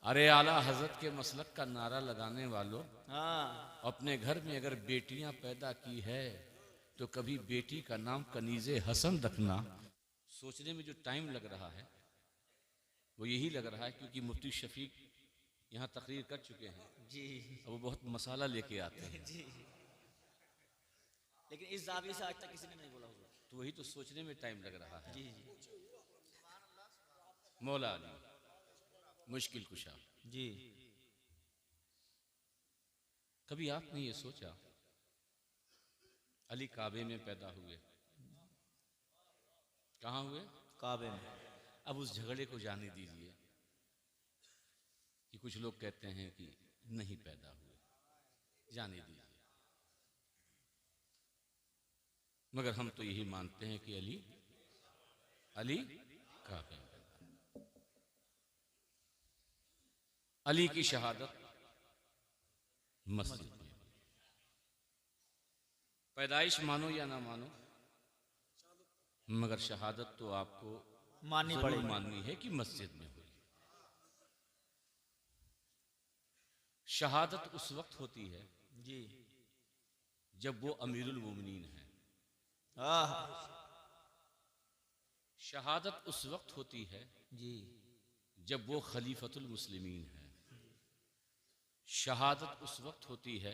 अरे आला हजरत के मसलक का नारा लगाने वालों, हाँ अपने घर में अगर बेटियां पैदा की है तो कभी बेटी का नाम कनीज़े हसन रखना। सोचने में जो टाइम लग रहा है वो यही लग रहा है क्योंकि मुफ्ती शफीक यहाँ तकरीर कर चुके हैं। जी अब वो बहुत मसाला लेके आते हैं, जी, लेकिन इस जाविये से आज तक किसी ने नहीं बोला हुजूर। तो वही तो सोचने में टाइम लग रहा है। जी मौला अली मुश्किल कुशा। जी कभी आपने ये सोचा अली काबे में पैदा हुए, कहाँ हुए? काबे में। अब उस झगड़े को जाने दीजिए कि कुछ लोग कहते हैं कि नहीं पैदा हुए, जाने दीजिए। मगर हम तो यही मानते हैं कि अली अली काबे में पैदा। अली की शहादत मस्जिद में। पैदाइश मानो या ना मानो, मगर शहादत तो आपको माननी जरूर पड़ेगी। माननी है कि मस्जिद में हुई। शहादत उस वक्त होती है जी जब वो अमीरुल मोमिनीन है। हाँ शहादत उस वक्त होती है जी जब वो खलीफतुल मुस्लिमीन है। शहादत उस वक्त होती है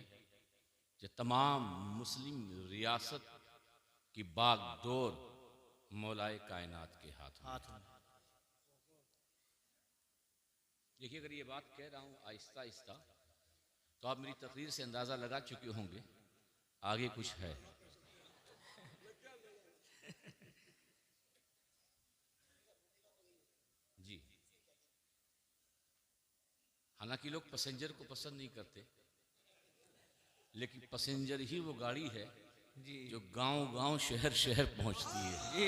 जब तमाम मुस्लिम रियासत की बागडोर मौलाए कायनात के हाथ में। हाथ में। देखिए, अगर ये बात कह रहा हूं आहिस्ता आहिस्ता तो आप मेरी तकरीर से अंदाजा लगा चुके होंगे आगे कुछ है। जी, हालांकि लोग पैसेंजर को पसंद नहीं करते, लेकिन पैसेंजर ही वो गाड़ी है जी जो गांव-गांव शहर-शहर पहुंचती है। जी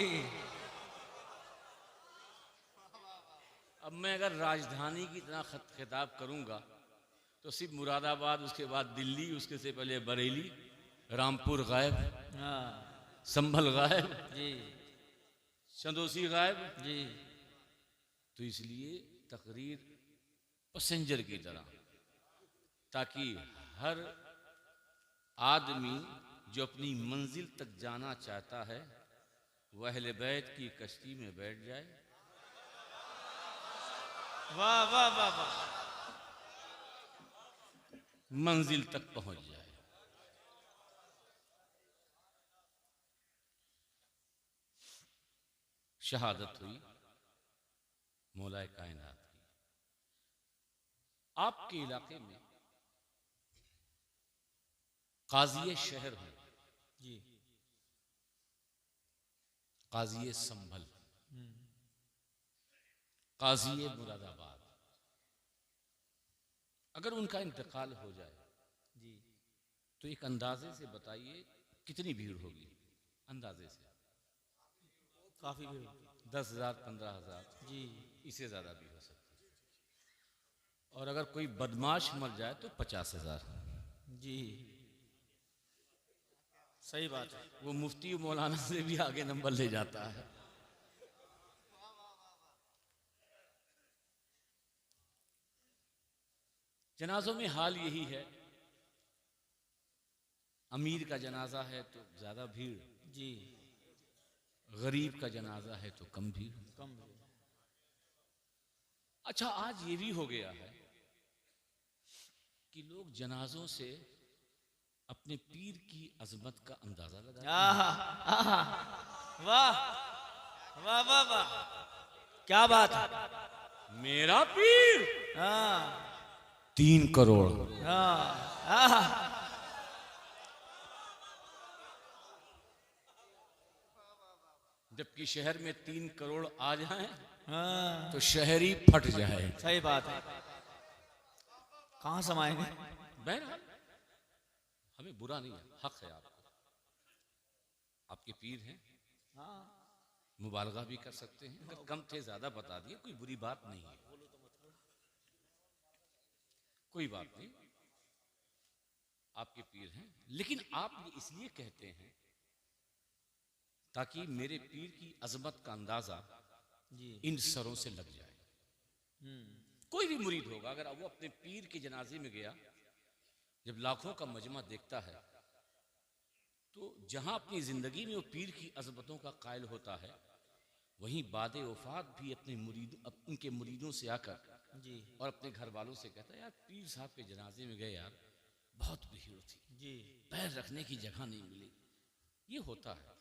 अब मैं अगर राजधानी की तरह खिताब करूंगा तो सिर्फ मुरादाबाद, उसके बाद दिल्ली, उसके से पहले बरेली, रामपुर गायब, हाँ संभल गायब, जी चंदोसी गायब। जी तो इसलिए तकरीर पैसेंजर की तरह, ताकि हर आदमी जो अपनी मंजिल तक जाना चाहता है वह अहले बैत की कश्ती में बैठ जाए, वाह वाह वाह वाह। मंजिल तक पहुंच जाए। शहादत हुई मौलाए कायनात की। आपके इलाके में काजी शहर हो, जी काजी संभल, काजी मुरादाबाद, अगर उनका इंतकाल हो जाए जी तो एक अंदाजे से बताइए कितनी भीड़ होगी? अंदाजे से काफी भीड़ होती 10,000, 15,000, है। जी इससे ज्यादा भी हो सकती है। और अगर कोई बदमाश मर जाए तो 50,000। जी सही बात है। वो मुफ्ती मौलाना से भी आगे नंबर ले जाता है। जनाजों में हाल यही है, अमीर का जनाजा है तो ज्यादा भीड़, जी गरीब का जनाजा है तो कम भीड़। कम भीड़। अच्छा, आज ये भी हो गया है कि लोग जनाजों से अपने पीर की अजमत का अंदाजा लगाते हैं। आहा, आहा, वाह वाह वाह वाह, क्या बात है। मेरा पीर हाँ 3 करोड़, हाँ आहा, जबकि शहर में 3 करोड़ आ जाए हाँ तो शहरी फट जाए। सही बात है। कहाँ समाएंगे? बहरहाल हमें बुरा नहीं है, हक है आपको, आपके पीर हैं, हाँ मुबालगा भी कर सकते हैं। अगर कम थे ज्यादा बता दिए, कोई बुरी बात नहीं है, कोई बात नहीं, आपके पीर हैं। लेकिन आप ये इसलिए कहते हैं ताकि मेरे पीर की अजमत का अंदाजा जी इन सरों से लग जाए। कोई भी मुरीद होगा, अगर वो अपने पीर के जनाजे में गया, जब लाखों का मजमा देखता है, तो जहां अपनी जिंदगी में वो पीर की अजमतों का कायल होता है, वहीं बाद वफात भी अपने उनके मुरीदों से आकर जी और अपने घर वालों से कहता है, यार पीर साहब के जनाजे में गए यार, बहुत भीड़ थी, जी पैर रखने की जगह नहीं मिली। ये होता है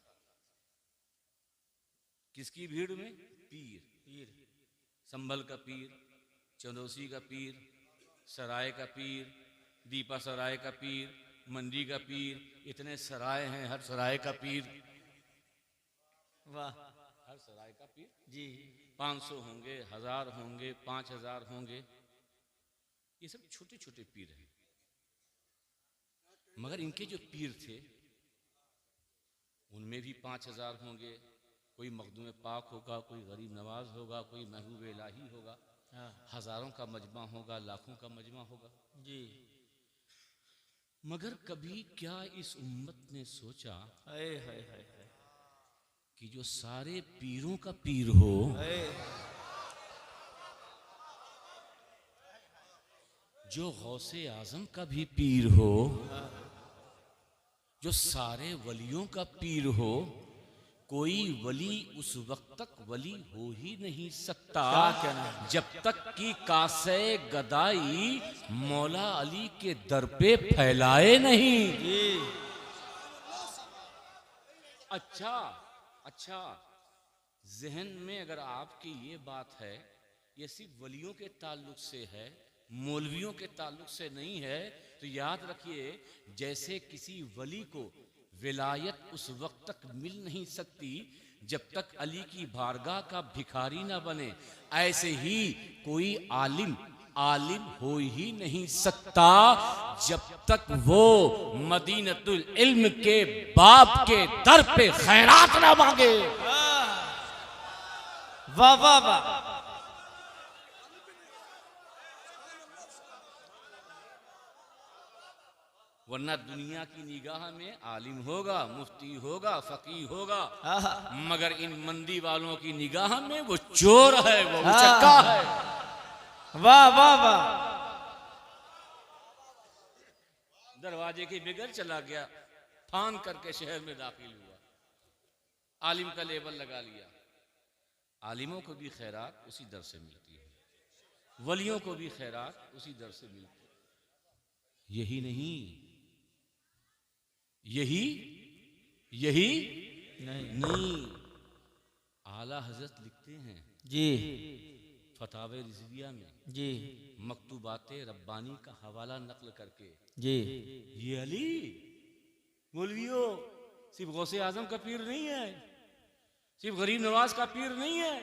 किसकी भीड़ में? पीर। पीर संभल का पीर, चंदौसी का पीर, सराय का पीर, दीपा सराय का पीर, मंडी का पीर, इतने सराय हैं, हर सराय का पीर, वाह हर सराय का पीर जी 500 होंगे, 1000 होंगे, 5000 होंगे, ये सब छोटे छोटे पीर हैं। मगर इनके जो पीर थे उनमें भी 5000 होंगे, कोई मखदूम पाक होगा, कोई गरीब नवाज होगा, कोई महबूब इलाही होगा, हाँ हजारों का मजमा होगा, लाखों का मजमा होगा। जी मगर कभी क्या इस उम्मत ने सोचा हाय हाय हाय हाय कि जो सारे पीरों का पीर हो, हाय जो गौसे आजम का भी पीर हो, जो सारे वलियों का पीर हो, कोई वली उस वक्त तक वली हो ही नहीं सकता क्या कहना है? जब तक कि कासे गदाई मौला अली के दर पे फैलाए नहीं। जी अच्छा अच्छा, जहन में अगर आपकी ये बात है, ये सिर्फ वलियों के ताल्लुक से है, मौलवियों के ताल्लुक से नहीं है, तो याद रखिए, जैसे किसी वली को विलायत उस वक्त तक मिल नहीं सकती जब तक अली की बारगाह का भिखारी ना बने, ऐसे ही कोई आलिम आलिम हो ही नहीं सकता जब तक वो मदीनतुल इल्म के बाप के दर पे खैरात ना मांगे। वाह वाह वाह वरना दुनिया की निगाह में आलिम होगा, मुफ्ती होगा, फकीह होगा, हाँ मगर इन मंदी वालों की निगाह में वो चोर है, वो उचक्का है। वाह वाह वाह दरवाजे के बगैर चला गया, फान करके शहर में दाखिल हुआ, आलिम का लेबल लगा लिया। आलिमों को भी खैरात उसी दर से मिलती है, वलियों को भी खैरात उसी दर से मिलती है। यही नहीं, यही नहीं, आला हजरत लिखते हैं जी फतावे रिजविया में, जी मकतूबाते रब्बानी का हवाला नकल करके, जी ये अली मौलवियों सिर्फ गौसे आजम का पीर नहीं है, सिर्फ गरीब नवाज का पीर नहीं है,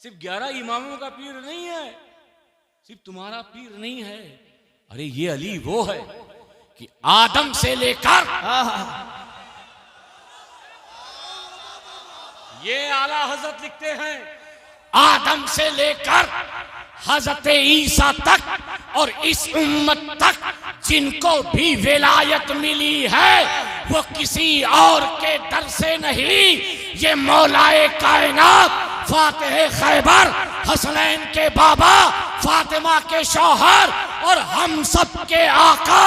सिर्फ 11 इमामों का पीर नहीं है, सिर्फ तुम्हारा पीर नहीं है। अरे ये अली वो है कि आदम से लेकर, ये आला हजरत लिखते हैं, आदम से लेकर हजरत ईसा तक और इस उम्मत तक जिनको भी विलायत मिली है वो किसी और के दर से नहीं, ये मौलाए कायनात फातिह खैबर, हसनैन के बाबा, फातिमा के शौहर और हम सब के आका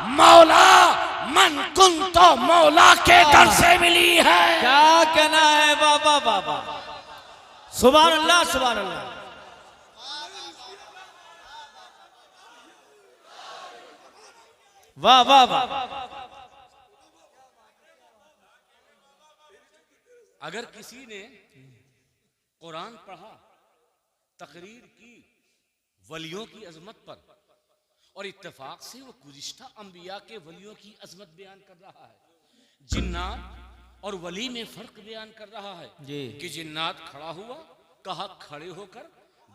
मौला मन कुन तो मौला के दर से मिली है। क्या कहना है बाबा बाबा, सुभान अल्लाह सुभान अल्लाह। वाह वाह वाह अगर किसी ने कुरान पढ़ा, तकरीर की वलियों की अजमत पर, और इत्तेफाक से वो गुज़िश्ता अंबिया के वलियों की अजमत बयान कर रहा है, जिन्नात और वली में फर्क बयान कर रहा है जी। कि जिन्नात खड़ा हुआ, कहा खड़े होकर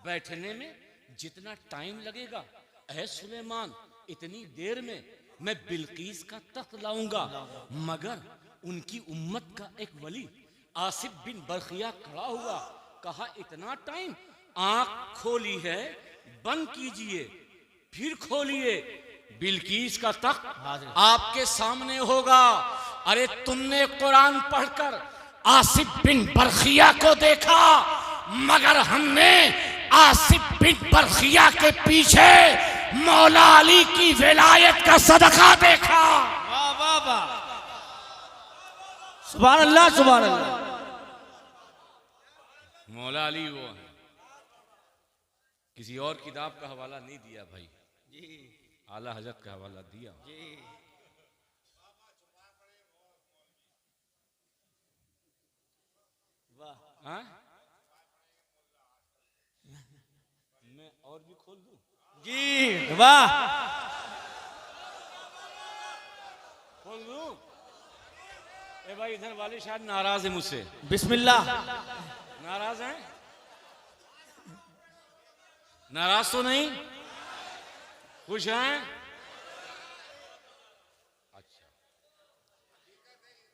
बैठने में जितना टाइम लगेगा, ऐ सुलेमान इतनी देर में मैं बिल्कीस का तख्त लाऊंगा, मगर उनकी उम्मत का एक वली आसिफ बिन बरखिया खड़ा हुआ, कहा इतना टाइम, आंख खोली है बंद कीजिए, फिर खोलिए, बिल्कीस का तख्त आपके सामने होगा। अरे तुमने कुरान पढ़कर आसिफ बिन बरखिया को देखा, मगर हमने आसिफ बिन बरखिया के पीछे मौला अली की विलायत का सदका देखा। वाह वाह वाह, सुभान अल्लाह सुभान अल्लाह। मौला अली वो है, किसी और किताब का हवाला नहीं दिया भाई जी आला हजरत का हवाला दिया। जी वाह। हाँ? मैं और भी खोल दूं? जी वाह। खोल दूं? ए भाई इधर वाले शायद नाराज है मुझसे। बिस्मिल्लाह। नाराज हैं? नाराज तो नहीं? खुश हैं?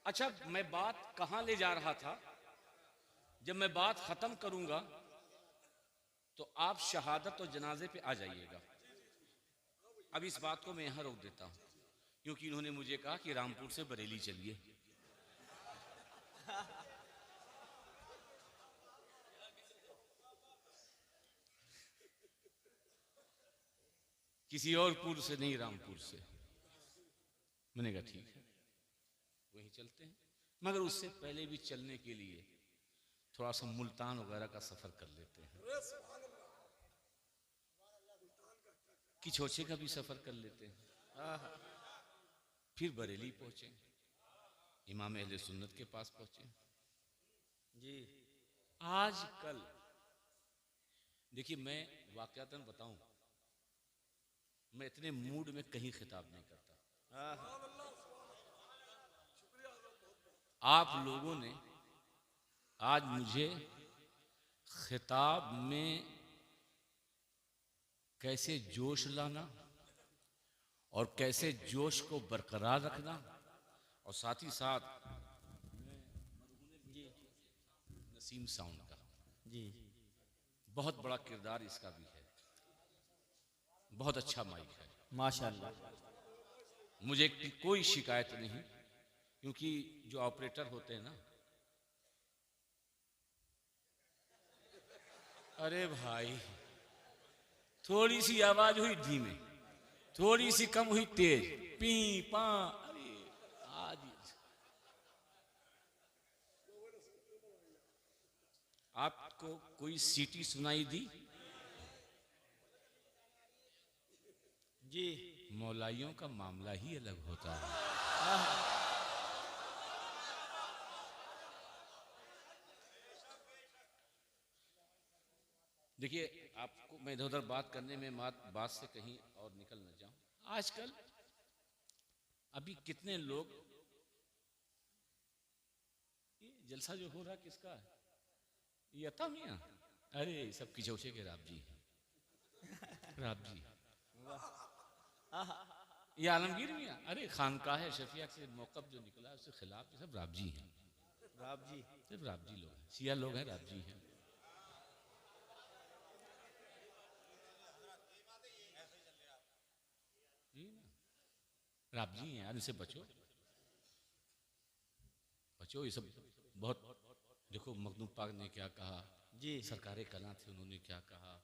अच्छा, मैं बात कहां ले जा रहा था? जब मैं बात खत्म करूंगा तो आप शहादत और जनाजे पे आ जाइएगा। अब इस बात को मैं यहां रोक देता हूं, क्योंकि इन्होंने मुझे कहा कि रामपुर से बरेली चलिए। किसी और पुर से नहीं, रामपुर से। मैंने कहा ठीक है, वहीं चलते हैं, मगर उससे पहले भी चलने के लिए थोड़ा सा मुल्तान वगैरह का सफर कर लेते हैं, किछोछे का भी सफर कर लेते हैं, फिर बरेली पहुंचे, इमाम अहले सुन्नत के पास पहुंचे। जी आज कल देखिए, मैं वाकयातन बताऊं, मैं इतने मूड में कहीं खिताब नहीं करता। आप लोगों ने आज मुझे खिताब में कैसे जोश लाना और कैसे जोश को बरकरार रखना, और साथ ही साथ नसीम साउंड का जी बहुत बड़ा किरदार इसका भी है। बहुत अच्छा माइक है माशाअल्लाह। मुझे कोई शिकायत नहीं, क्योंकि जो ऑपरेटर होते हैं ना, अरे भाई थोड़ी सी आवाज हुई धीमे, थोड़ी सी कम हुई तेज, पी पा, अरे आज आपको कोई सीटी सुनाई दी? जी मौलाइयों का मामला ही अलग होता है। देखिए, आपको मैं इधर उधर बात करने में बात से कहीं और निकल न जाऊं। आजकल अभी कितने लोग, ये जलसा जो हो रहा किसका है? ये अता मियां? अरे सब किचौचे के राब जी हैं, राब जी। ये आलमगीर मियां, अरे खानकाह शफिया से मौकफ जो निकला उसके खिलाफ, ये सब राब जी हैं। राब जी सिर्फ राब जी लोग हैं, सिया लोग हैं, राब जी हैं। राब जी हैं, इनसे बचो बचो, ये सब बहुत। देखो मखदूम पाक ने क्या कहा, जी सरकारे कला थे, उन्होंने क्या कहा,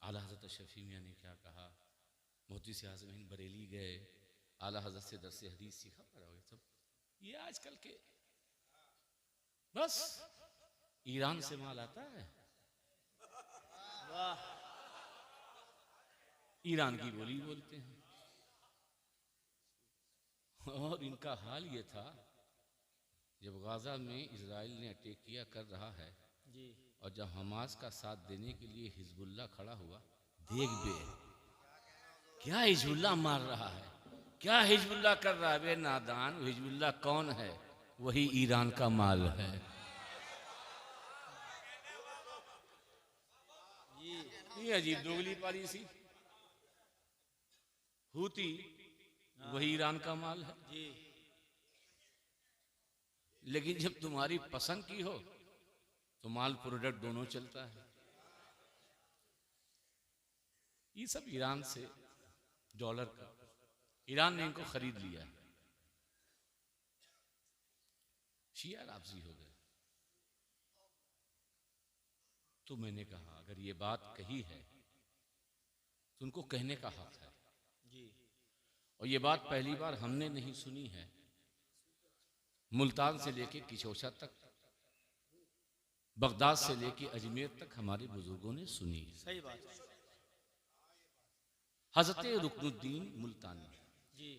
आला हजरत शफी मियां ने क्या कहा, मोहद्दिस आज़म हिंद बरेली गए, आला हजरत से दरस हदीस सीखा, सब ये आजकल के बस ईरान से माल आता है, वाह। ईरान की बोली बोलते हैं। और इनका हाल ये था, जब गाजा में इजराइल ने अटैक किया कर रहा है जी और जब हमास का साथ देने के लिए हिजबुल्लाह खड़ा हुआ, देख बे क्या हिजबुल्लाह मार रहा है, क्या हिजबुल्लाह कर रहा है। बे नादान, हिजबुल्लाह कौन है? वही ईरान का माल है। ये अजीब दोगली पॉलिसी। हूती वही ईरान का माल है। जी लेकिन जब तुम्हारी पसंद की हो तो माल प्रोडक्ट दोनों चलता है। ये सब ईरान से डॉलर का, ईरान ने इनको खरीद लिया, शिया राफजी हो गए। तो मैंने कहा अगर ये बात कही है तो उनको कहने का हक है। जी और ये बात पहली बार हमने नहीं सुनी है, मुल्तान से लेके किशोशा तक, बगदाद से लेके अजमेर तक हमारे बुजुर्गों ने सुनी है। सही बात है। हजरत रुकनुद्दीन मुल्तानी, जी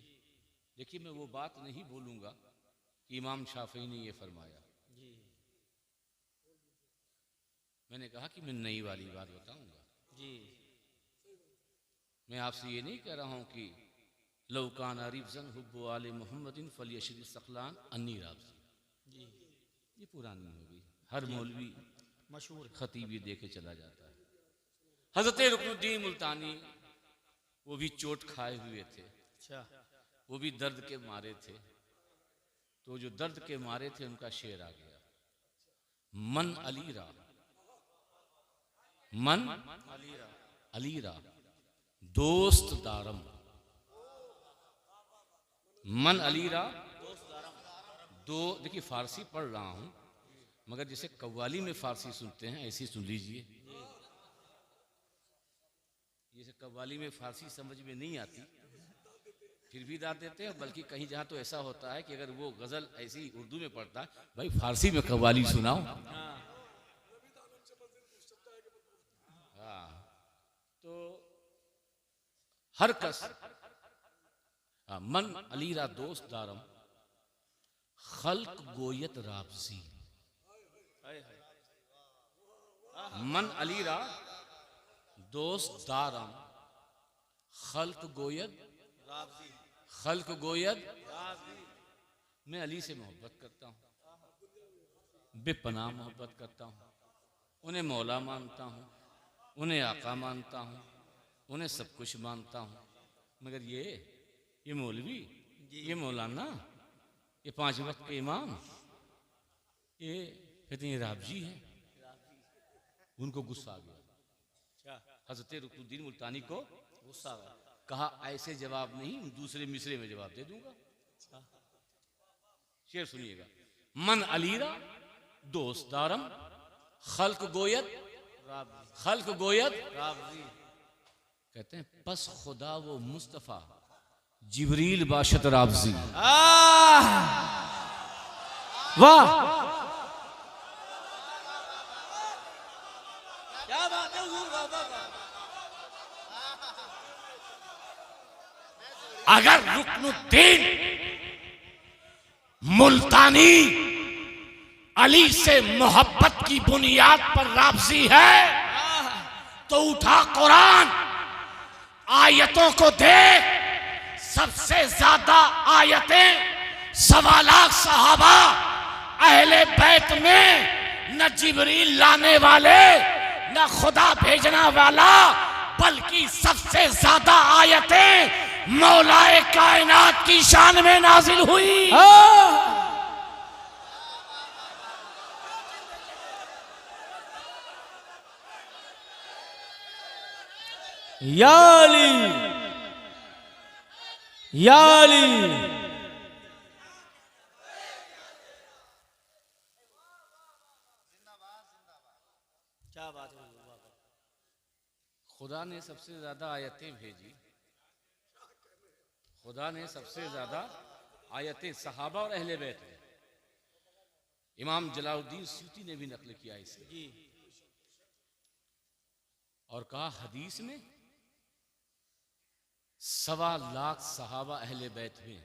देखिए मैं वो बात नहीं बोलूंगा कि इमाम शाफी ने ये फरमाया। जी मैंने कहा कि मैं नई वाली बात बताऊंगा। जी मैं आपसे ये नहीं कह रहा हूं कि लौकान रिफजन हुब्बु आले मोहम्मदिन फलियशरी सखलान अन्नी राबजी, जी ये पुरानी होगी, हर मौलवी मशहूर खतीब ये देके चला जाता है। हजरत रुकनुद्दीन मुल्तानी वो भी चोट खाए हुए थे, अच्छा वो भी दर्द के मारे थे। तो जो दर्द के मारे थे उनका शेर आ गया, मन अलीरा, मन अलीरा अलीरा दोस्त दारम, मन अलीरा दो। देखिए फारसी पढ़ रहा हूं मगर जैसे कव्वाली में फारसी सुनते हैं ऐसी सुन लीजिए। जैसे कव्वाली में फारसी समझ में नहीं आती फिर भी दाद देते हैं, बल्कि कहीं जहां तो ऐसा होता है कि अगर वो गजल ऐसी उर्दू में पढ़ता है, भाई फारसी में कव्वाली सुनाओ। हाँ तो हर कस मन अलीरा दोस्त दारम खल्क गोयत राबजी, मन अलीरा दोस्त दारम खल्क गोयत राबजी खल्क गोयत। राबजी मैं अली से मोहब्बत करता हूँ, बेपनाह मोहब्बत करता हूँ, उन्हें मौला मानता हूँ, उन्हें आका मानता हूँ, उन्हें सब कुछ मानता हूँ। मगर ये मौलवी, ये मौलाना, ये 5 वक्त के इमाम, ये कहते हैं राबजी है। उनको गुस्सा आ गया, क्या हजरत रुकनुद्दीन मुल्तानी को गुस्सा आ गया। कहा ऐसे जवाब नहीं, दूसरे मिसरे में जवाब दे दूंगा। शेर सुनिएगा, मन अलीरा दोस्त दारम खल्क गोयत राबजी खल्क गोयत। राबजी कहते हैं पस खुदा वो मुस्तफा जिबरील बाशत राबजी। वाह क्या बात है हुजूर, वाह वाह वाह। अगर रुकनुद्दीन मुल्तानी अली से मोहब्बत की बुनियाद पर राबजी है तो उठा कुरान, आयतों को देख, सबसे ज्यादा आयतें 1.25 लाख सहाबा अहले बैत में, न जिबरील लाने वाले न खुदा भेजना वाला, बल्कि सबसे ज्यादा आयतें मौलाए कायनात की शान में नाजिल हुई। या अली या अली क्या बात है हुजूर, वाह वाह। खुदा ने सबसे ज्यादा आयतें भेजी, खुदा ने सबसे ज्यादा आयतें सहाबा और अहले बैत में। इमाम जलालुद्दीन सूती ने भी नकल किया इसे जी और कहा हदीस में 1.25 लाख सहाबा अहले बैत में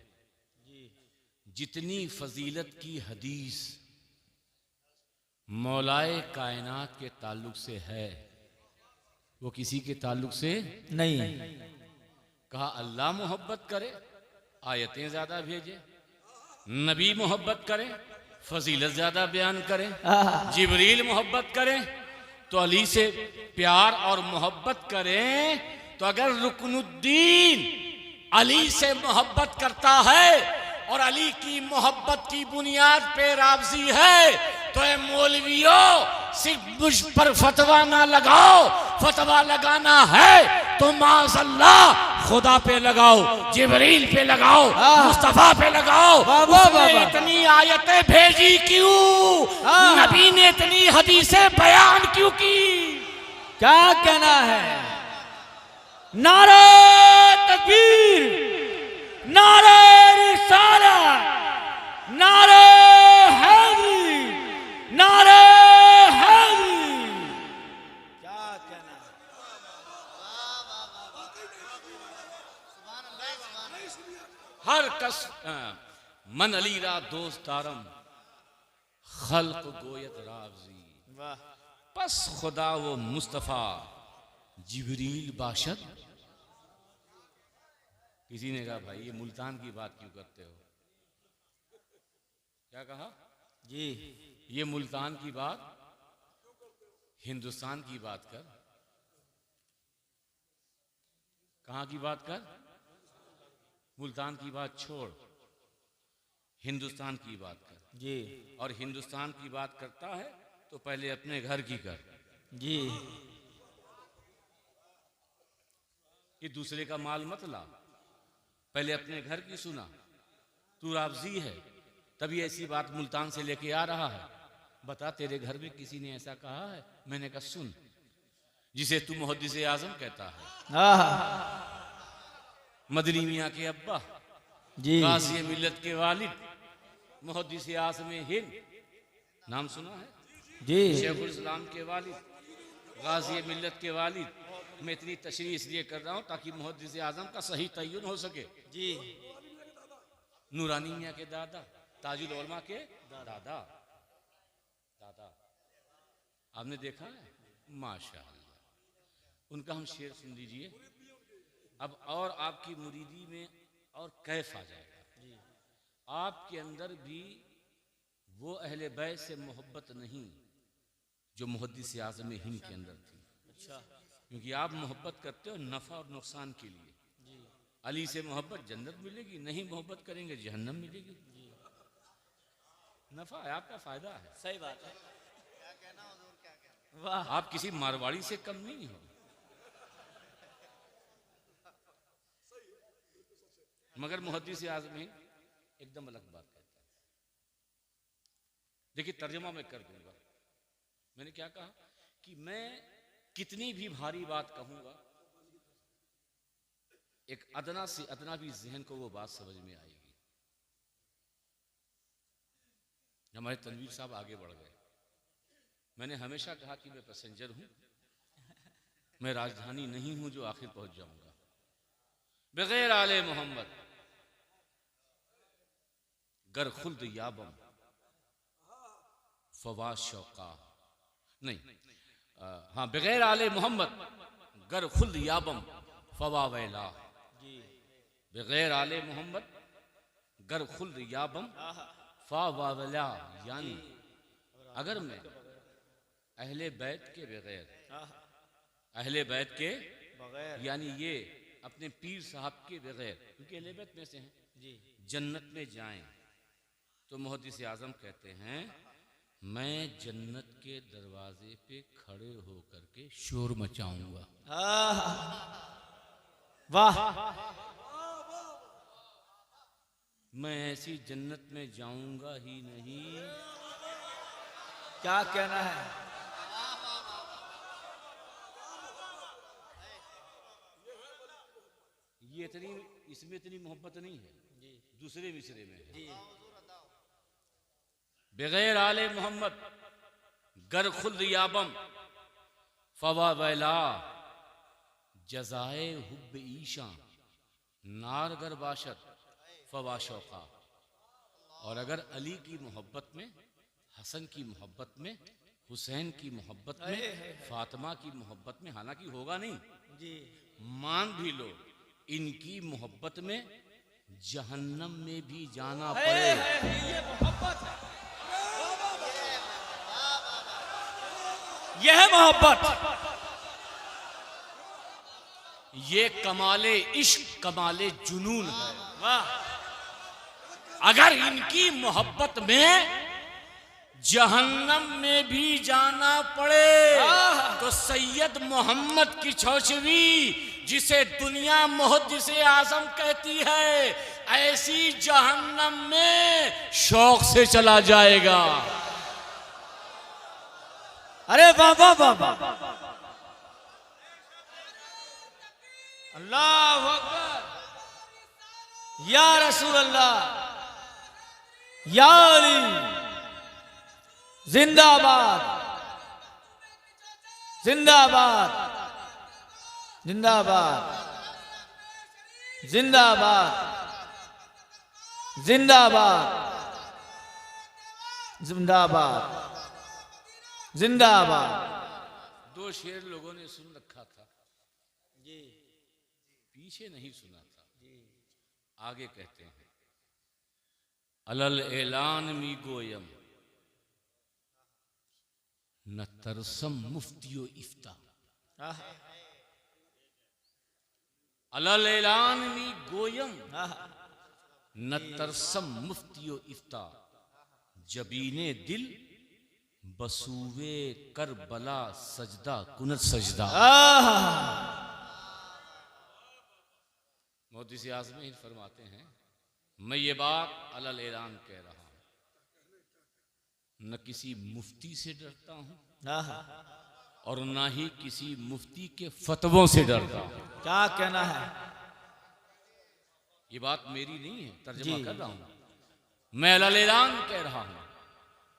जी जितनी फजीलत की हदीस मौलाए कायनात के ताल्लुक से है वो किसी के ताल्लुक से नहीं। कहा अल्लाह मोहब्बत करे आयतें ज्यादा भेजे, नबी मोहब्बत करे फजीलत ज्यादा बयान करे, जिबरील मोहब्बत करे तो अली से प्यार और मोहब्बत करें। तो अगर रुकनुद्दीन अली से मोहब्बत करता है और अली की मोहब्बत की बुनियाद पे राबजी है तो ए मौलवियों सिर्फ मुझ पर फतवा ना लगाओ, फतवा लगाना है तो माज़अल्लाह खुदा पे लगाओ, जिब्रील पे लगाओ, मुस्तफा पे लगाओ। उसने इतनी आयतें भेजी क्यों? नबी ने इतनी हदीसें बयान क्यों की? क्या कहना है? नारे तकबीर, नारे रिसालत, नारे हैदरी, नारे हैदरी। क्या कहना है? हर कस मन अली रा दोस्त दारम खल्क गोयत रावजी। वाह, पस खुदा वो मुस्तफा जिब्रील बाशद। किसी ने कहा भाई ये मुल्तान की बात क्यों करते हो? क्या कहा जी, ये मुल्तान की बात, हिंदुस्तान की बात कर। कहां की बात कर? मुल्तान की बात छोड़, हिंदुस्तान की बात कर। जी, और हिंदुस्तान की बात करता है तो पहले अपने घर की कर। जी, ये दूसरे का माल मत ला, पहले अपने घर की सुना। तू रावजी है तभी ऐसी बात मुल्तान से लेके आ रहा है। बता तेरे घर में किसी ने ऐसा कहा है? मैंने कहा सुन, जिसे तू मुहद्दिस आजम कहता है, मदनी मियाँ के अब्बा, जी, गाज़ी मिल्लत के वालिद, मुहद्दिस आज़म हिंद, नाम सुना है? जी, शेखुल इस्लाम के वालिद, गाज़ी मिल्लत के वालिद। मैं इतनी तशरीह इसलिए कर रहा हूँ ताकि मुहद्दिस आज़म का सही तय्युन हो सके। जी, नूरानी मियाँ के दादा, ताजुल उलमा के दादा। आपने देखा है? माशाअल्लाह। उनका हम शेर सुन लीजिए। अब और आपकी मुरीदी में और कैफ आ जाएगा। आपके अंदर भी वो अहले बैत से मोहब्बत नहीं जो मुहद्दिस आज़म हिंद के अंदर थी। अच्छा, क्योंकि आप मोहब्बत करते हो नफ़ा और नुकसान के लिए। अली से मोहब्बत जन्नत मिलेगी, नहीं मोहब्बत करेंगे जहन्नम मिलेगी। नफ़ा है, आपका फ़ायदा है। सही बात है। वाह, आप किसी मारवाड़ी से कम नहीं हो। मगर मुहद्दिस आज़म एकदम अलग बात कहता है। देखिए तर्जुमा मैं कर दूंगा। मैंने क्या कहा कि मैं कितनी भी भारी बात कहूंगा, एक अदना से अदना भी जहन को वो बात समझ में आएगी। हमारे तनवीर साहब आगे बढ़ गए। मैंने हमेशा कहा कि मैं पैसेंजर हूं, मैं राजधानी नहीं हूं जो आखिर पहुंच जाऊंगा। बगैर आले मोहम्मद गर खुल्द याबम फवाद शौका नहीं, हाँ, बगैर आले मोहम्मद गर खुल्द याबम फवा वैला। बगैर आले मोहम्मद गर खुल्द याबम फवा वैला। यानी अगर मैं अहले बैत के बगैर, अहले बैत के बगैर, यानी ये अपने पीर साहब के बगैर, क्योंकि अहले बैत में से हैं, जी, जन्नत में जाएं तो मुहद्दिस आज़म कहते हैं मैं जन्नत के दरवाजे पे खड़े होकर के शोर मचाऊंगा। वाह, मैं ऐसी जन्नत में जाऊंगा ही नहीं। क्या कहना है? ये इसमें इतनी मोहब्बत नहीं है, दूसरे मिसरे में है। बगैर आले मोहम्मद गर खुल्द याबम फवा वैला जजाए हुब ईशा नार गर बाशत फवा शौका। और अगर अली की मोहब्बत में, हसन की मोहब्बत में, हुसैन की मोहब्बत में, फातिमा की मोहब्बत में, हालांकि होगा नहीं जी, मान भी लो, इनकी मोहब्बत में जहन्नम में भी जाना पड़े, ये मोहब्बत है, यह मोहब्बत, ये कमाले इश्क, कमाले जुनून है। वाह, अगर इनकी मोहब्बत में जहन्नम में भी जाना पड़े तो सैयद मोहम्मद की छौछवी जिसे दुनिया मुहद्दिस आजम कहती है, ऐसी जहन्नम में शौक से चला जाएगा। अरे बाबा बाबा, अल्लाह अकबर, या रसूल अल्लाह, या अली, जिंदाबाद जिंदाबाद जिंदाबाद जिंदाबाद जिंदाबाद जिंदाबाद जिंदाबाद। दो शेर लोगों ने सुन रखा था जी, पीछे नहीं सुना था। आगे कहते हैं, अलल ऐलान मी गोयम न तरसम मुफ्तियो इफ्ता। अलल ऐलान मी गोयम न तरसम मुफ्तियो इफ्ता। जबीने दिल बसूवे करबला सजदा कुनत सजदा। मोदी से आज़म ही फरमाते हैं, मैं ये बात अलल ऐलान कह रहा हूं, न किसी मुफ्ती से डरता हूं और ना ही किसी मुफ्ती के फतवों से डरता हूं। क्या कहना है? ये बात मेरी नहीं है, तर्जुमा कर रहा हूं। मैं अलल ऐलान कह रहा हूं,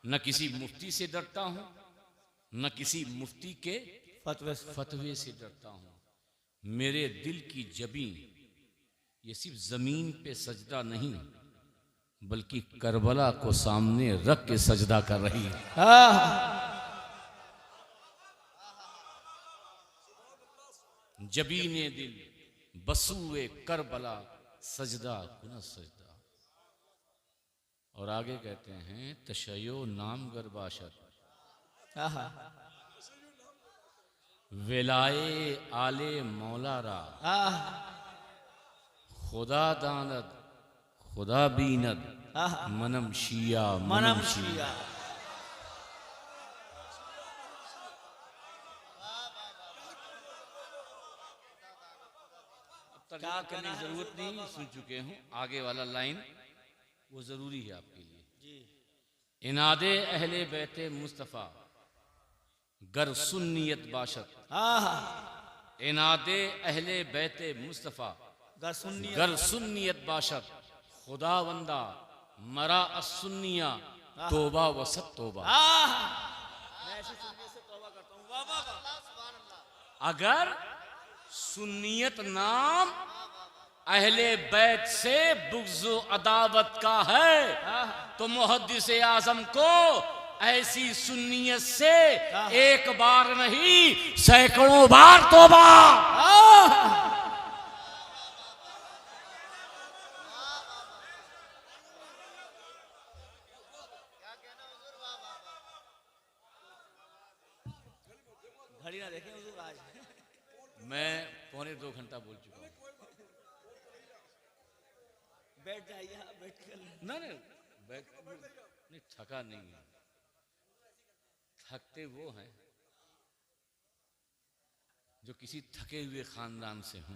न किसी मुफ्ती से डरता हूं, न किसी मुफ्ती के फतवे से डरता हूं। मेरे दिल की जबीं ये सिर्फ जमीन पे सजदा नहीं, बल्कि करबला को सामने रख के सजदा कर रही है। जबीने दिल बसूए करबला सजदा कुना सजदा। और आगे कहते हैं, तशयो नाम गरबाशत वेलाए आले मौलारा। खुदा दानद खुदा बीनद मनम शिया मनम शिया। क्या करने की जरूरत नहीं, सुन चुके हूं। आगे वाला लाइन वो जरूरी है आपके लिए। इनादे अहले बैते मुस्तफ़ा गर सुन्नियत बाशत। इनादे अहले बैते मुस्तफ़ा गर सुन्नियत बाशत। खुदा वंदा मरा असुन्निया तोबा वसत तोबा। अगर सुन्नियत नाम अहले बैत से बुग़्ज़ अदावत का है, तो मुहद्दिस आज़म को ऐसी सुन्नियत से एक बार नहीं सैकड़ों बार तौबा। घड़ी ना देखें हुजूर, आज मैं 1.25 घंटा बोल चुका हूँ। बैठ जाइए, बैठ कर ना नहीं थका नहीं है। थकते वो हैं जो किसी थके हुए खानदान से हों।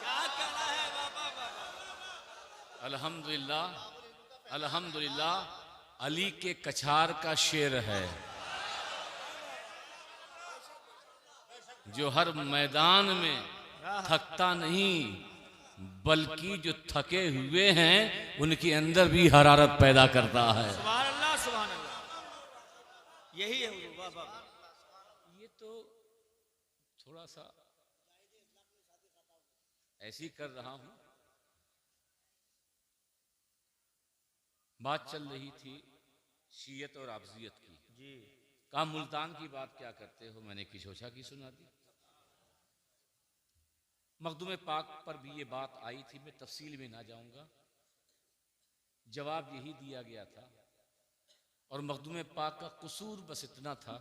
क्या कहना है बाबा? अल्हम्दुलिल्लाह अल्हम्दुलिल्लाह अली के कछार का शेर है, जो हर मैदान में थकता नहीं, बल्कि जो थके हुए हैं उनके अंदर भी हरारत पैदा करता है। सुभान अल्लाह, सुभान अल्लाह, यही है हुजूर। वाह वाह। ये तो थोड़ा सा ऐसे ही कर रहा हूं। बात चल रही थी शीयत और अफजियत की। जी, कहा मुल्तान की बात क्या करते हो, मैंने किशोशा की सुना दी। मखदूम पाक पर भी ये बात आई थी, मैं तफसील में ना जाऊंगा। जवाब यही दिया गया था, और मखदूम पाक का कसूर बस इतना था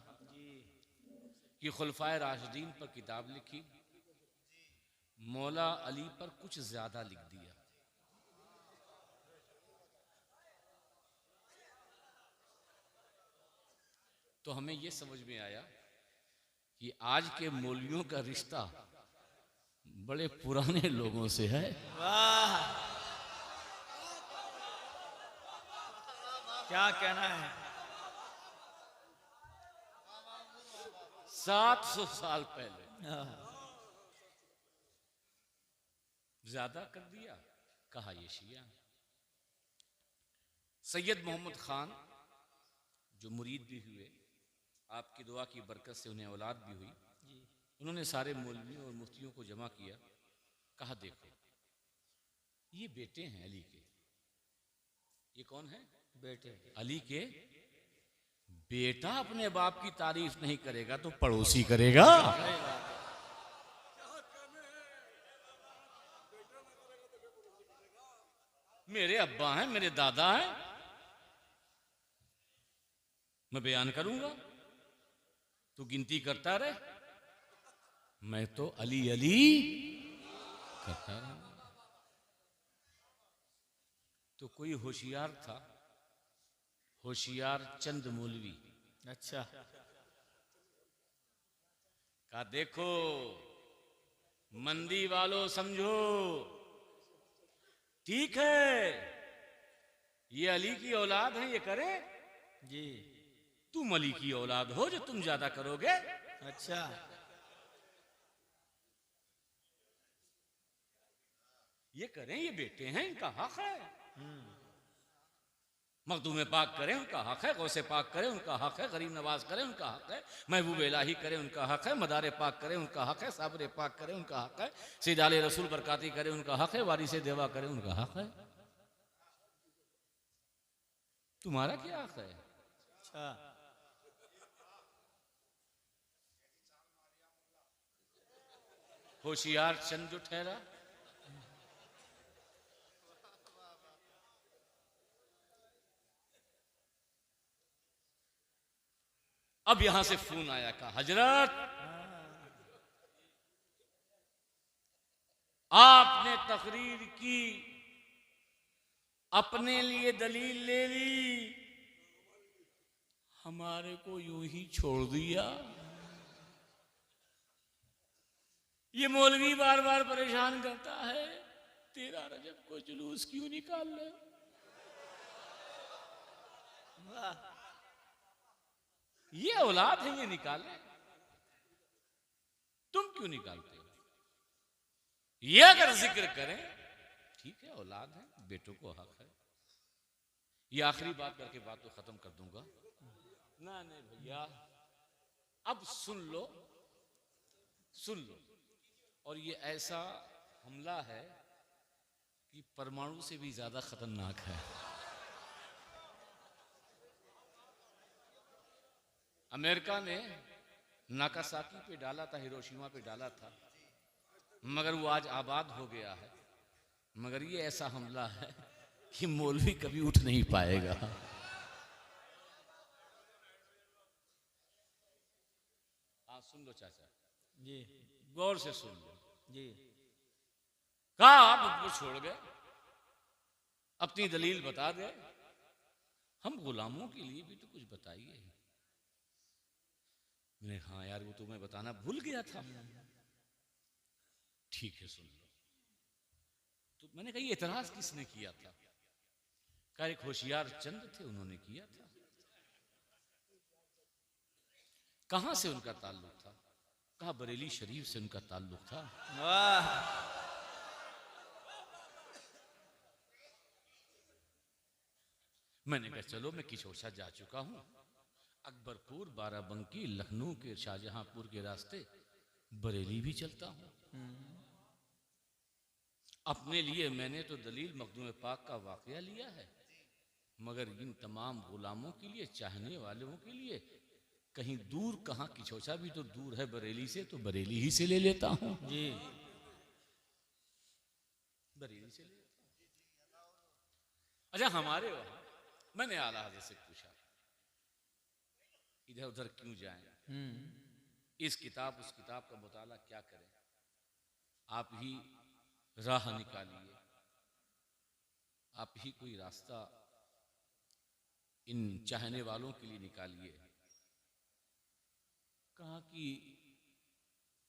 कि खुलफाए राशिदीन पर किताब लिखी, मौला अली पर कुछ ज्यादा लिख दिया। तो हमें यह समझ में आया कि आज के मौलवियों का रिश्ता बड़े पुराने लोगों से है। वाह, क्या कहना है। 700 साल पहले हाँ, ज्यादा कर दिया, कहा ये शिया। सैयद मोहम्मद खान जो मुरीद भी हुए, आपकी दुआ की बरकत से उन्हें औलाद भी हुई, उन्होंने सारे मौलवियों और मुफ्तियों को जमा किया। कहा देखो ये बेटे हैं अली के। ये कौन है? बेटे। अली के। बेटा अपने बाप की तारीफ नहीं करेगा तो पड़ोसी करेगा। सही बात है। मेरे अब्बा हैं, मेरे दादा हैं, मैं बयान करूंगा, तू गिनती करता रहे, मैं तो अली अली करता रहूंगा। तो कोई होशियार था, होशियार चंद मौलवी, अच्छा, कहा देखो मंदी वालों समझो, ठीक है ये अली की औलाद है, ये करे, जी। तुम अली की औलाद हो जो तुम ज्यादा करोगे। अच्छा, ये करें, ये बेटे हैं, इनका हक है। मखदूम पाक करें, उनका हक है। गौसे पाक करें, उनका हक है। गरीब नवाज करें, उनका हक है। महबूब इलाही करें, उनका हक है। मदारे पाक करें, उनका हक है। साबरे पाक करें, उनका हक है। सीदाले रसूल बरकाती करें, उनका हक है। वारिसे देवा करें, उनका हक है। तुम्हारा क्या हक है? अच्छा, होशियार चंद जो ठहरा, अब यहां से फोन आया, कहा हजरत आपने तकरीर की, अपने लिए दलील ले ली, हमारे को यूं ही छोड़ दिया। ये मौलवी बार बार परेशान करता है, 13 रजब को जुलूस क्यों निकाल रहे हो? वाह, ये औलाद है, ये निकाले, तुम क्यों निकालते हो? ये अगर जिक्र करें, ठीक है औलाद है, बेटों को हक है। ये आखिरी बात करके बात तो खत्म कर दूंगा। ना नहीं भैया, अब सुन लो, सुन लो। और ये ऐसा हमला है कि परमाणु से भी ज्यादा खतरनाक है। अमेरिका ने नागासाकी पे डाला था, हिरोशिमा पे डाला था, मगर वो आज आबाद हो गया है। मगर ये ऐसा हमला है कि मौलवी कभी उठ नहीं पाएगा। हाँ सुन लो चाचा जी, गौर से सुन लो। जी। कहा आप मुझको छोड़ गए, अपनी दलील बता दे, हम गुलामों के लिए भी तो कुछ बताइए। मैंने हाँ यार वो तो मैं बताना भूल गया था। ठीक है सुन लो। तो मैंने कहा ये इतराज किसने किया था? कहा एक होशियार चंद थे, उन्होंने किया था। कहां से उनका ताल्लुक था? कहा बरेली शरीफ से उनका ताल्लुक था। वाह, मैंने कहा चलो मैं किशोरसा जा चुका हूं, अकबरपुर, बाराबंकी, लखनऊ के शाहजहांपुर के रास्ते बरेली भी चलता हूं। अपने लिए मैंने तो दलील मखदूम पाक का वाकया लिया है, मगर इन तमाम गुलामों के लिए, चाहने वालों के लिए, कहीं दूर कहां, किशोरसा भी तो दूर है बरेली से, तो बरेली ही से ले लेता हूं। जी। बरेली से ले लेता हूं। अच्छा हमारे वहां मैंने आला हज़रत से पूछा इधर उधर क्यों जाएं, इस किताब उस किताब का मुताला क्या करें, आप ही राह निकालिए, आप ही कोई रास्ता इन चाहने वालों के लिए निकालिए। कहा कि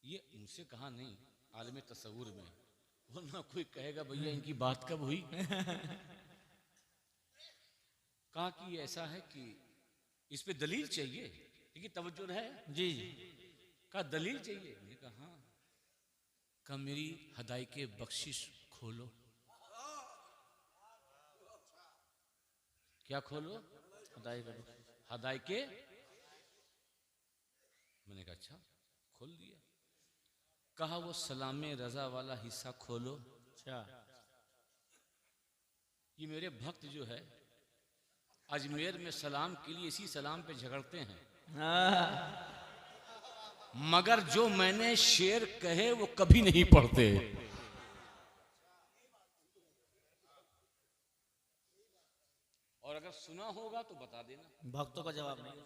ये मुझसे कहा नहीं, आलम तसव्वुर में, वरना कोई कहेगा भैया इनकी बात कब हुई। कहा कि ऐसा है कि इस पे दलील चाहिए, लेकिन तवज्जो है जी कहा दलील चाहिए। मैंने कहा हाँ। कहा मेरी हदाई के बख्शिश खोलो। क्या खोलो? हदाई के। मैंने कहा अच्छा, खोल दिया। कहा वो सलामे रजा वाला हिस्सा खोलो। अच्छा ये मेरे भक्त जो है अजमेर में सलाम के लिए इसी सलाम पे झगड़ते हैं, मगर जो मैंने शेर कहे वो कभी नहीं पढ़ते। और अगर सुना होगा तो बता देना। भक्तों का जवाब नहीं।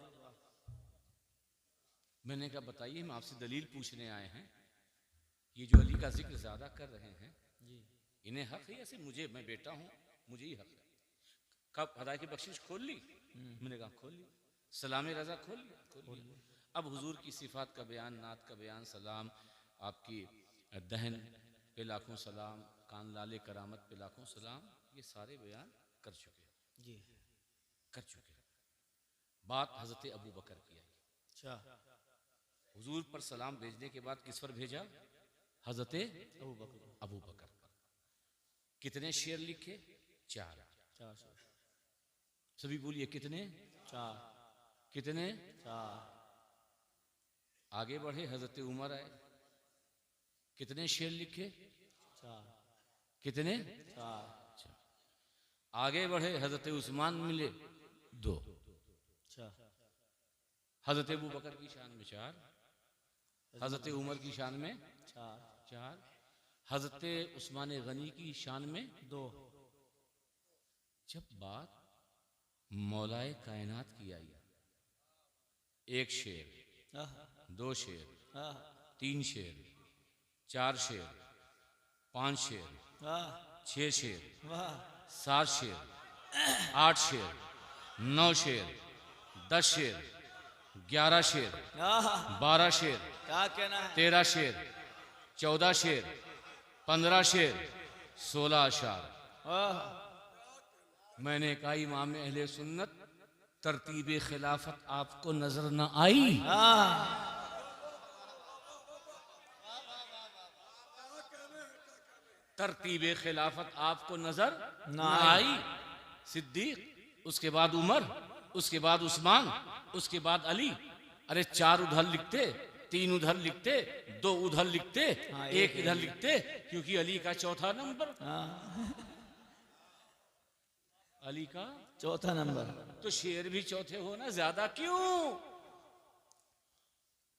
मैंने कहा बताइए, हम आपसे दलील पूछने आए हैं। ये जो अली का जिक्र ज्यादा कर रहे हैं जी इन्हें हक है ऐसे? मुझे, मैं बेटा हूं, मुझे ही हक है। कब हदायत की बख्शिश खोल ली? मैंने कहा खोल ली। सलाम रजा खोल लिया। अब हुजूर की सिफात का बयान, नात का बयान, सलाम, आपकी दहन पे लाखों सलाम, कान लाले करामत पे लाखों सलाम, ये सारे बयान कर चुके जी कर चुके। बात हजरत अबू बकर की आई। अच्छा हुजूर पर सलाम भेजने के बाद किस पर भेजा? हजरत अबू बकर पर। कितने शेर लिखे? 4। 400 सभी बोलिए कितने? 4 कितने? 4 आगे बढ़े, हजरत उमर आए, कितने शेर लिखे? 4 कितने? 4 आगे बढ़े, हजरत उस्मान मिले 2। अच्छा हजरत अबू बकर की शान में 4, हजरत उमर की शान में 4, हजरत उस्मान गनी की शान में 2। जब बात मौलाए कायनात की आई, 1 शेर, 2 शेर, 3 शेर, 4 शेर, 5 शेर, 6 शेर, 7 शेर, 8 शेर, 9 शेर, 10 शेर, 11 शेर, 12 शेर, क्या कहना है? 13 शेर, 14 शेर, 15 शेर, 16 अशार। मैंने कहा इमाम अहले सुन्नत, तरतीब खिलाफत आपको नजर न आई? तरतीब खिलाफत आपको नजर न आई? सिद्दीक, उसके बाद उमर, उसके बाद उस्मान, उसके बाद अली। अरे 4 उधर लिखते, 3 उधर लिखते, 2 उधर लिखते, 1 इधर लिखते, क्योंकि अली का चौथा नंबर, अली का चौथा नंबर। तो शेर भी चौथे हो ना, ज्यादा क्यों?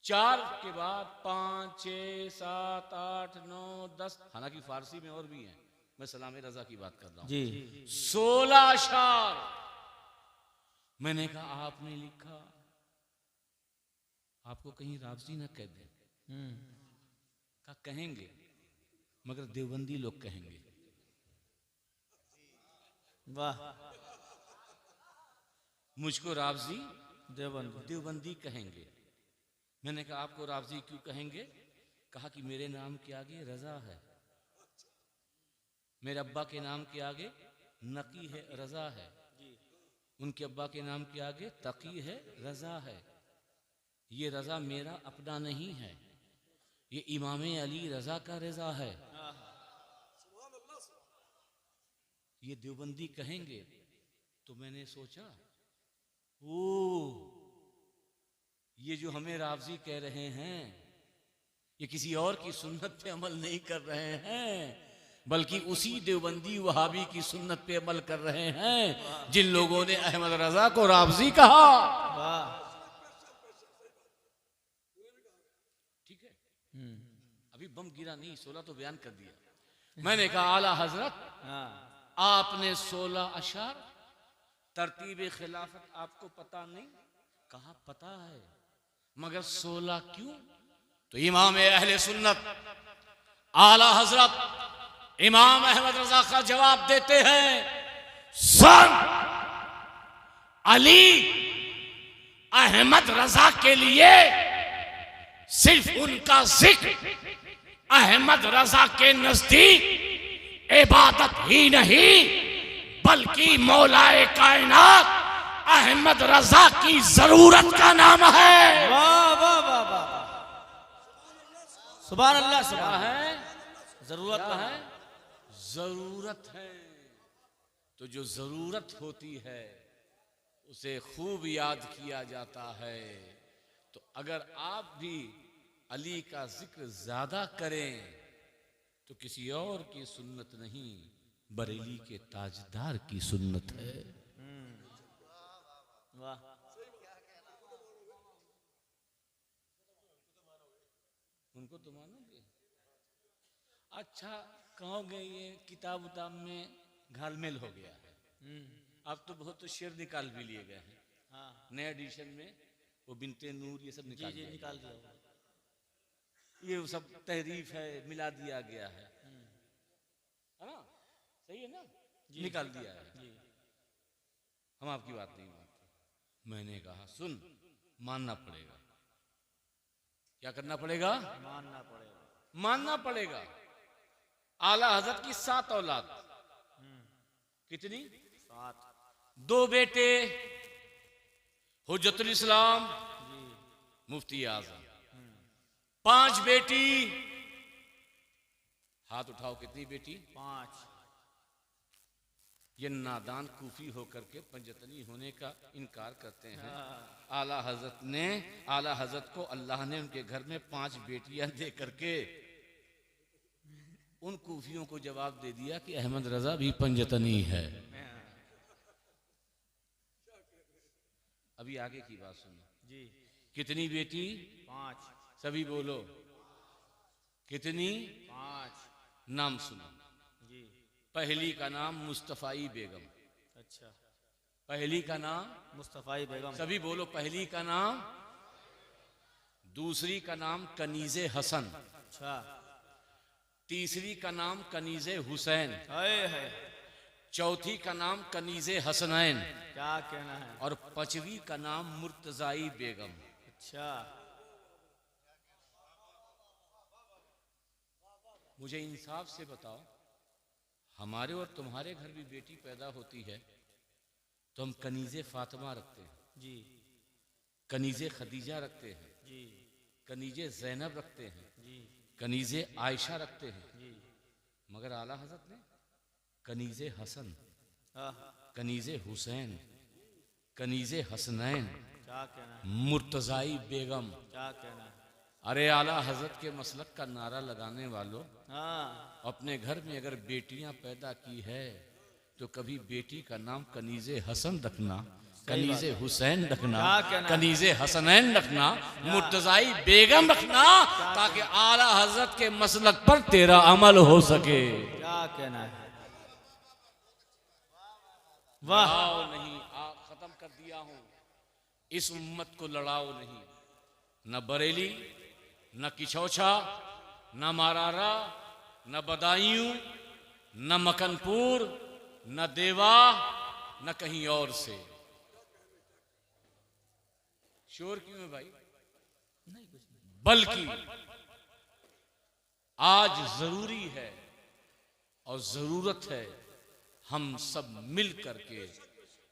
4 के बाद 5, 6, 7, 8, 9, 10, हालांकि फारसी में और भी हैं, मैं सलाम रजा की बात कर रहा हूं जी 16 अशार। मैंने कहा आपने लिखा, आपको कहीं रावजी ना कह दे। कहा कहेंगे, मगर देवबंदी लोग कहेंगे। वाह मुझको रावजी देवबंदी देवबंदी कहेंगे। मैंने कहा आपको रावजी क्यों कहेंगे? कहा कि मेरे नाम के आगे रजा है, मेरे अब्बा के नाम के आगे नकी है, रजा है, उनके अब्बा के नाम के आगे तकी है, रजा है। ये रजा मेरा अपना नहीं है, ये इमाम अली रजा का रजा है। ये देवबंदी कहेंगे। तो मैंने सोचा ओ ये जो हमें रावजी कह रहे हैं, ये किसी और की सुन्नत पे अमल नहीं कर रहे हैं, बल्कि उसी देवबंदी वहाबी की सुन्नत पे अमल कर रहे हैं जिन लोगों ने अहमद रजा को रावजी कहा। ठीक है, अभी बम गिरा नहीं, 16 तो बयान कर दिया। मैंने कहा आला हजरत आपने 16 अशार, तरतीब खिलाफत आपको पता नहीं? कहा पता है, मगर 16 क्यों? तो इमाम अहले सुन्नत आला हजरत इमाम अहमद रजा का जवाब देते हैं, सन अली अहमद रजा के लिए सिर्फ उनका जिक्र अहमद रजा के नजदीक इबादत ही नहीं बल्कि मौलाए कायनात अहमद रजा की जरूरत का नाम है। वाह वाह वाह वाह, सुभान अल्लाह, क्या सुभान है? जरूरत क्या है। है? जरूरत है। तो जो जरूरत होती है उसे खूब याद किया जाता है। तो अगर आप भी अली का जिक्र ज्यादा करें तो किसी और की सुन्नत नहीं, बरेली के ताजदार की सुन्नत है। वाह, उनको तो मानोगे? अच्छा कहोगे ये किताब उताब में घालमेल हो गया है। अब तो बहुत तो शेर निकाल भी लिए गए हैं। हाँ नए एडिशन में वो बिनते नूर ये सब जी निकाल जी दिया निकाल दिया होगा। गया। ये सब तहरीफ है, मिला दिया गया है ना? सही है ना? निकाल दिया है। जी हम आपकी बात नहीं मानते। मैंने कहा सुन, मानना पड़ेगा। क्या करना पड़ेगा? मानना पड़ेगा। मानना पड़ेगा। आला हजरत की 7 औलाद। कितनी? 7। 2 बेटे हुज्जतुल इस्लाम जी मुफ्ती आजम, 5 बेटी। हाथ उठाओ, कितनी बेटी? 5। ये नादान कूफी होकर के पंजतनी होने का इनकार करते हैं। आला हजरत को अल्लाह ने उनके घर में 5 बेटियां दे करके उन कूफियों को जवाब दे दिया कि अहमद रजा भी पंजतनी है। अभी आगे की बात सुनो। जी कितनी बेटी? 5। सभी बोलो कितनी? 5। नाम सुनो। जी पहली का नाम मुस्तफाई बेगम। अच्छा। पहली का नाम? मुस्तफाई बेगम। सभी बोलो पहली का नाम। दूसरी का नाम कनीजे हसन। अच्छा। तीसरी का नाम कनीजे हुसैन। है चौथी का नाम कनीजे हसनैन। क्या कहना है? और 5वीं का नाम मुर्तजाई बेगम। अच्छा। मुझे इंसाफ से बताओ, हमारे और तुम्हारे घर भी बेटी पैदा होती है तो हम कनीजे फातिमा रखते हैं, जी कनीजे खदीजा रखते हैं, जी कनीजे जैनब रखते हैं, जी कनीजे आयशा रखते हैं। जी। मगर आला हजरत ने कनीजे हसन, हाँ, कनीजे हुसैन, कनीजे हसनैन, क्या कहना है? मुर्तजाई बेगम। क्या कहना है? अरे आला हजरत के मसलक का नारा लगाने वालों, हाँ, अपने घर में अगर बेटियां पैदा की है तो कभी बेटी का नाम कनीजे हसन रखना, कनीजे हुसैन रखना, क्या कहना? कनीजे हसनैन रखना, मुर्तजाई बेगम रखना, ताकि आला हजरत के मसलक पर तेरा अमल हो सके। क्या कहना है? वाह, लड़ाओ नहीं, खत्म कर दिया हूं। इस उम्मत को लड़ाओ नहीं। न बरेली, न किचौछा, न मारारा, न बदायूं, न मकनपुर, न देवा, न कहीं और से। शोर क्यों है भाई? नहीं कुछ नहीं। बल्कि आज जरूरी है और जरूरत है हम सब मिल करके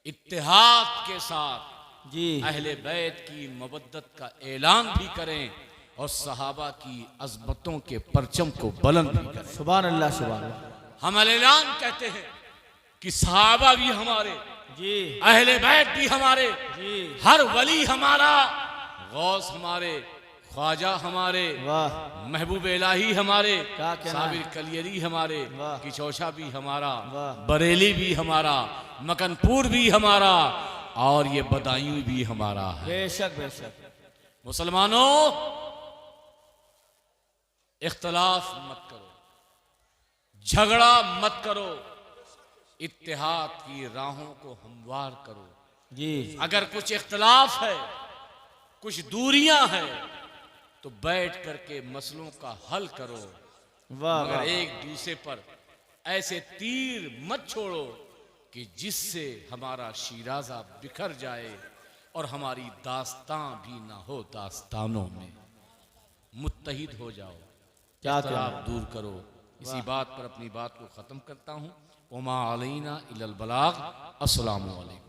इत्तेहाद के साथ जी अहले बैत की मवद्दत का ऐलान भी करें और सहाबा की अज़मतों के परचम को बुलंद भी करें। सुभान अल्लाह, सुभान अल्लाह। हम ऐलान कहते हैं कि सहाबा भी हमारे, जी अहले बैत भी हमारे, जी। हर वली हमारा, गौस हमारे, ख्वाजा हमारे, वाह, महबूब इलाही हमारे, क्या कहना है? साबिर कलियरी हमारे, वाह। किचौछा भी हमारा, वाह। बरेली भी हमारा, मकनपुर भी हमारा और ये बदायूं भी हमारा है। बेशक बेशक। मुसलमानों, इख्तलाफ मत करो, झगड़ा मत करो, इत्तेहाद की राहों को हमवार करो। जी अगर कुछ इख्तलाफ है, कुछ दूरियां हैं, तो बैठ करके मसलों का हल करो। वाह मगर वाह। एक दूसरे पर ऐसे तीर मत छोड़ो कि जिससे हमारा शिराजा बिखर जाए और हमारी दास्तां भी ना हो दास्तानों में। मुत्तहिद हो जाओ, क्या इख्तिलाफ दूर करो। इसी बात पर अपनी बात को ख़त्म करता हूँ। उमा अलैना इल्लल बलाग। अस्सलामु अलैकुम।